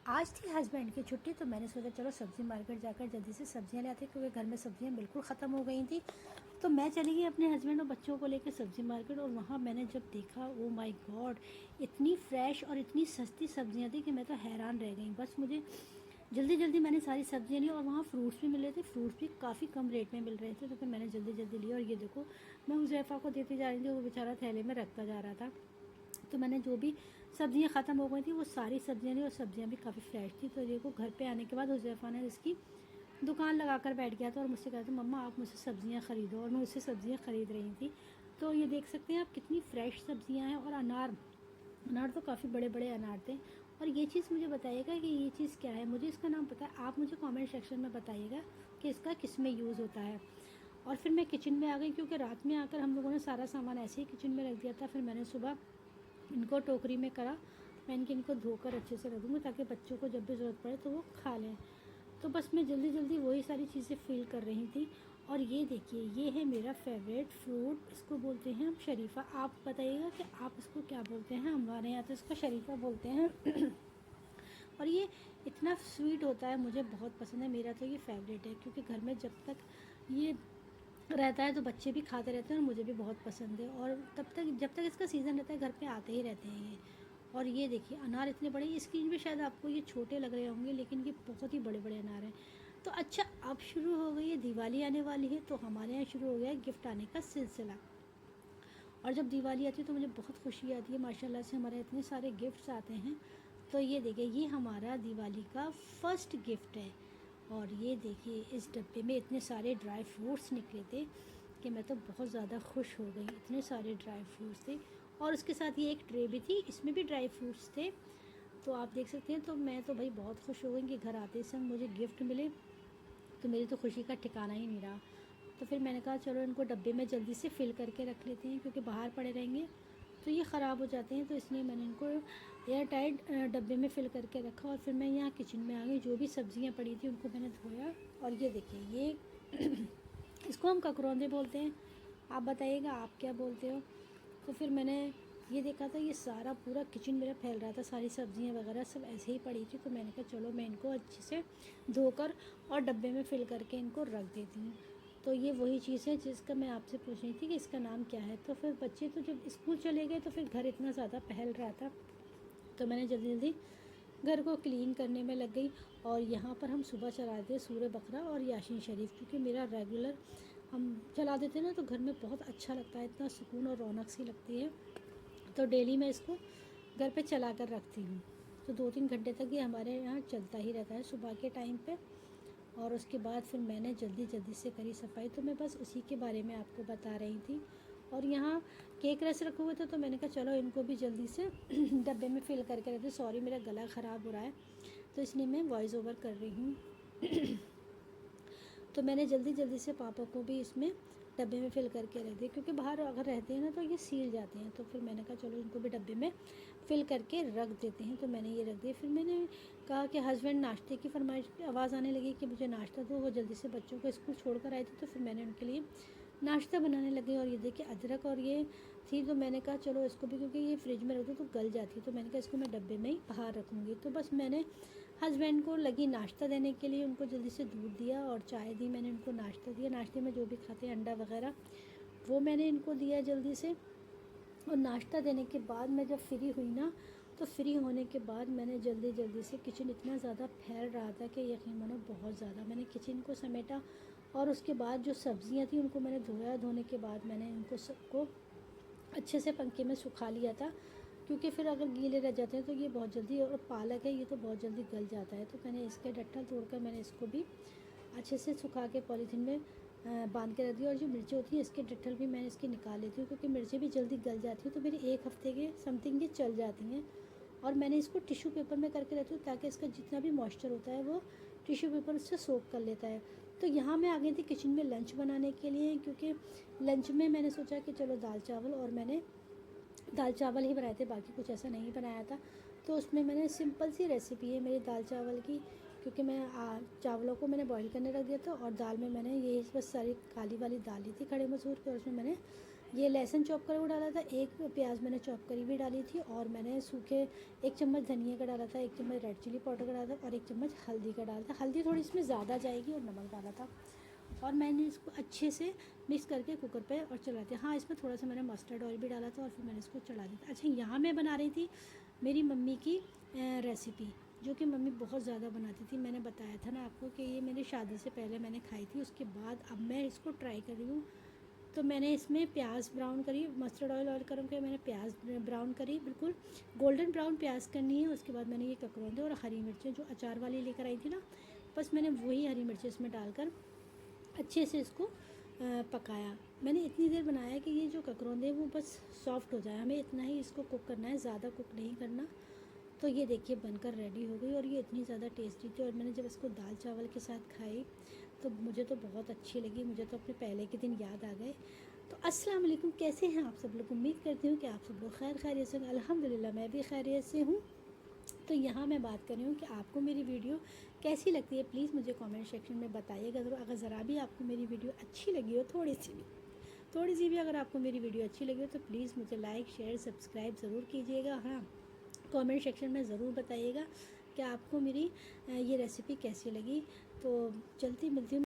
आज थी हस्बैंड की छुट्टी, तो मैंने सोचा चलो सब्ज़ी मार्केट जाकर जल्दी से सब्जियां ले आते, क्योंकि घर में सब्जियां बिल्कुल ख़त्म हो गई थी। तो मैं चली गई अपने हस्बैंड और बच्चों को लेकर सब्ज़ी मार्केट, और वहाँ मैंने जब देखा, ओ माय गॉड, इतनी फ्रेश और इतनी सस्ती सब्जियां थी कि मैं तो हैरान रह गई। बस मुझे जल्दी जल्दी मैंने सारी सब्जियां ली, और वहाँ फ्रूट्स भी मिल रहे थे, फ्रूट्स भी काफ़ी कम रेट में मिल रहे थे। तो फिर मैंने जल्दी जल्दी लिया, और ये देखो मैं हुज़ैफ़ा को देती जा रही थी, वो बेचारा थैले में रखता जा रहा था। तो मैंने जो भी सब्जियां ख़त्म हो गई थी वो सारी सब्जियां ली, और सब्जियां भी काफ़ी फ्रेश थी। तो देखो घर पे आने के बाद हुज़ैफ़ा ने इसकी दुकान लगा कर बैठ गया था और मुझसे कहा था मम्मा आप मुझसे सब्जियां ख़रीदो, और मैं उससे सब्जियां ख़रीद रही थी। तो ये देख सकते हैं आप कितनी फ़्रेश सब्जियां हैं। और अनार अनार तो काफ़ी बड़े बड़े अनार थे। और ये चीज़ मुझे बताइएगा कि ये चीज़ क्या है, मुझे इसका नाम पता है, आप मुझे कमेंट सेक्शन में बताइएगा कि इसका किस में यूज़ होता है। और फिर मैं किचन में आ गई, क्योंकि रात में आकर हम लोगों ने सारा सामान ऐसे ही किचन में रख दिया था। फिर मैंने सुबह इनको टोकरी में करा, मैं इनको धोकर अच्छे से रख दूँगी ताकि बच्चों को जब भी ज़रूरत पड़े तो वो खा लें। तो बस मैं जल्दी जल्दी वही सारी चीज़ें फ़िल कर रही थी। और ये देखिए, ये है मेरा फेवरेट फ्रूट, इसको बोलते हैं हम शरीफ़ा। आप बताइएगा कि आप इसको क्या बोलते हैं? हमारे यहाँ तो इसको शरीफ़ा बोलते हैं। और ये इतना स्वीट होता है, मुझे बहुत पसंद है, मेरा तो ये फेवरेट है, क्योंकि घर में जब तक ये रहता है तो बच्चे भी खाते रहते हैं और मुझे भी बहुत पसंद है। और तब तक जब तक इसका सीज़न रहता है घर पे आते ही रहते हैं ये। और ये देखिए अनार इतने बड़े, स्क्रीन पे शायद आपको ये छोटे लग रहे होंगे, लेकिन ये बहुत ही बड़े बड़े अनार हैं। तो अच्छा, अब शुरू हो गई है दिवाली, आने वाली है, तो हमारे यहाँ शुरू हो गया है गिफ्ट आने का सिलसिला। और जब दिवाली आती है तो मुझे बहुत खुशी आती है, माशाल्लाह से हमारे इतने सारे गिफ्ट्स आते हैं। तो ये देखिए, ये हमारा दिवाली का फर्स्ट गिफ्ट है। और ये देखिए, इस डब्बे में इतने सारे ड्राई फ्रूट्स निकले थे कि मैं तो बहुत ज़्यादा खुश हो गई, इतने सारे ड्राई फ्रूट्स थे। और उसके साथ ये एक ट्रे भी थी, इसमें भी ड्राई फ्रूट्स थे। तो आप देख सकते हैं, तो मैं तो भाई बहुत खुश हो गई कि घर आते समय मुझे गिफ्ट मिले। तो मेरी तो खुशी का ठिकाना ही नहीं रहा। तो फिर मैंने कहा चलो इनको डब्बे में जल्दी से फ़िल करके रख लेते हैं, क्योंकि बाहर पड़े रहेंगे तो ये ख़राब हो जाते हैं। तो इसलिए मैंने इनको एयर टाइट डब्बे में फ़िल करके रखा। और फिर मैं यहाँ किचन में आ गई, जो भी सब्ज़ियाँ पड़ी थी उनको मैंने धोया। और ये देखिए, ये इसको हम ककरौंदे बोलते हैं, आप बताइएगा आप क्या बोलते हो। तो फिर मैंने ये देखा था, ये सारा पूरा किचन मेरा फैल रहा था, सारी सब्जियां वगैरह सब ऐसे ही पड़ी थी। तो मैंने कहा चलो मैं इनको अच्छे से धोकर और डब्बे में फ़िल करके इनको रख देती हूँ। तो ये वही चीज़ है जिसका मैं आपसे पूछ रही थी कि इसका नाम क्या है। तो फिर बच्चे तो जब स्कूल चले गए तो फिर घर इतना ज़्यादा फैल रहा था, तो मैंने जल्दी जल्दी घर को क्लीन करने में लग गई। और यहाँ पर हम सुबह चलाते हैं सूर्य बकरा और यासीन शरीफ, क्योंकि मेरा रेगुलर हम चला देते हैं ना, तो घर में बहुत अच्छा लगता है, इतना सुकून और रौनक सी लगती है। तो डेली मैं इसको घर पे चला कर रखती हूँ। तो 2-3 घंटे तक ये हमारे यहाँ चलता ही रहता है सुबह के टाइम पे। और उसके बाद फिर मैंने जल्दी जल्दी से करी सफाई, तो मैं बस उसी के बारे में आपको बता रही थी। और यहाँ केक रस रखे हुए थे, तो मैंने कहा चलो इनको भी जल्दी से डब्बे में फ़िल करके रखते। सॉरी, मेरा गला ख़राब हो रहा है, तो इसलिए मैं वॉइस ओवर कर रही हूँ। तो मैंने जल्दी जल्दी से पापा को भी इसमें डब्बे में फ़िल करके रख दिया, क्योंकि बाहर अगर रहते हैं ना तो ये सील जाते हैं। तो फिर मैंने कहा चलो इनको भी डब्बे में फ़िल करके रख देते हैं। तो मैंने ये रख दिया। फिर मैंने कहा कि हस्बैंड नाश्ते की फरमाइश, आवाज़ आने लगी कि मुझे नाश्ता दो। वो जल्दी से बच्चों को स्कूल छोड़ कर आए थे, तो फिर मैंने उनके लिए नाश्ता बनाने लगी। और ये देखिए अदरक और ये थी, तो मैंने कहा चलो इसको भी, क्योंकि ये फ्रिज में रख दो तो गल जाती है, तो मैंने कहा इसको मैं डब्बे में ही बाहर रखूँगी। तो बस मैंने हस्बैंड को लगी नाश्ता देने के लिए, उनको जल्दी से दूध दिया और चाय दी, मैंने उनको नाश्ता दिया। नाश्ते में जो भी खाते हैं अंडा वगैरह, वो मैंने इनको दिया जल्दी से। और नाश्ता देने के बाद मैं जब फ्री हुई ना, तो फ्री होने के बाद मैंने जल्दी जल्दी से, किचन इतना ज़्यादा फैल रहा था कि यकीन मानो बहुत ज़्यादा, मैंने किचन को समेटा। और उसके बाद जो सब्ज़ियाँ थी उनको मैंने धोया, धोने के बाद मैंने इनको सबको अच्छे से पंखे में सुखा लिया था, क्योंकि फिर अगर गीले रह जाते हैं तो ये बहुत जल्दी, और पालक है ये तो बहुत जल्दी गल जाता है। तो मैंने इसके डट्ठल तोड़कर मैंने इसको भी अच्छे से सुखा के पॉलीथीन में बांध के रख दिया। और जो मिर्चें होती हैं इसके डट्ठल भी मैं इसकी निकाल लेती हूँ, क्योंकि मिर्चें भी जल्दी गल जाती हैं, तो मेरी 1 हफ्ते के समथिंग ये चल जाती हैं। और मैंने इसको टिश्यू पेपर में करके रखती हूँ, ताकि इसका जितना भी मॉइस्चर होता है वो टिश्यू पेपर उससे सोक कर लेता है। तो यहाँ मैं आ गई थी किचन में लंच बनाने के लिए, क्योंकि लंच में मैंने सोचा कि चलो दाल चावल, और मैंने दाल चावल ही बनाए थे, बाकी कुछ ऐसा नहीं बनाया था। तो उसमें मैंने सिंपल सी रेसिपी है मेरी दाल चावल की, क्योंकि मैं चावलों को मैंने बॉईल करने रख दिया था, और दाल में मैंने ये बस सारी काली वाली दाल ली थी खड़े मसूर की, और उसमें मैंने ये लहसुन चॉप करा हुआ डाला था, एक प्याज मैंने चॉप करी हुई डाली थी, और मैंने सूखे 1 चम्मच धनिया का डाला था, 1 चम्मच रेड चिली पाउडर का डाला था, और 1 चम्मच हल्दी का डाला था। हल्दी थोड़ी इसमें ज़्यादा जाएगी, और नमक डाला था। और मैंने इसको अच्छे से मिक्स करके कुकर पे और चला दिया। हाँ, इसमें थोड़ा सा मैंने मस्टर्ड ऑयल भी डाला था, और फिर मैंने इसको चढ़ा दिया था। अच्छा, यहाँ मैं बना रही थी मेरी मम्मी की रेसिपी, जो कि मम्मी बहुत ज़्यादा बनाती थी। मैंने बताया था ना आपको कि ये मेरी शादी से पहले मैंने खाई थी, उसके बाद अब मैं इसको ट्राई कर रही हूँ। तो मैंने इसमें प्याज ब्राउन करी, मस्टर्ड ऑयल गर्म किया, मैंने प्याज ब्राउन करी, बिल्कुल गोल्डन ब्राउन प्याज करनी है। उसके बाद मैंने ये ककरौंदे और हरी मिर्चें जो अचार वाली लेकर आई थी ना, बस मैंने वही हरी मिर्चें इसमें डालकर अच्छे से इसको पकाया। मैंने इतनी देर बनाया कि ये जो ककरौंदे वो बस सॉफ्ट हो जाए, हमें इतना ही इसको कुक करना है, ज़्यादा कुक नहीं करना। तो ये देखिए बनकर रेडी हो गई, और ये इतनी ज़्यादा टेस्टी थी। और मैंने जब इसको दाल चावल के साथ खाई तो मुझे तो बहुत अच्छी लगी, मुझे तो अपने पहले के दिन याद आ गए। तो अस्सलाम वालेकुम, कैसे हैं आप सब लोग? उम्मीद करती हूँ कि आप सब लोग खैरियत से। अल्हम्दुलिल्लाह मैं भी खैरियत से हूँ। तो यहाँ मैं बात कर रही हूँ कि आपको मेरी वीडियो कैसी लगती है, प्लीज़ मुझे कमेंट सेक्शन में बताइएगा ज़रूर। अगर ज़रा भी आपको मेरी वीडियो अच्छी लगी हो, थोड़ी सी भी अगर आपको मेरी वीडियो अच्छी लगी हो, तो प्लीज़ मुझे लाइक शेयर सब्सक्राइब ज़रूर कीजिएगा। हाँ, कमेंट सेक्शन में ज़रूर बताइएगा कि आपको मेरी ये रेसिपी कैसी लगी। तो चलती मिलती हूँ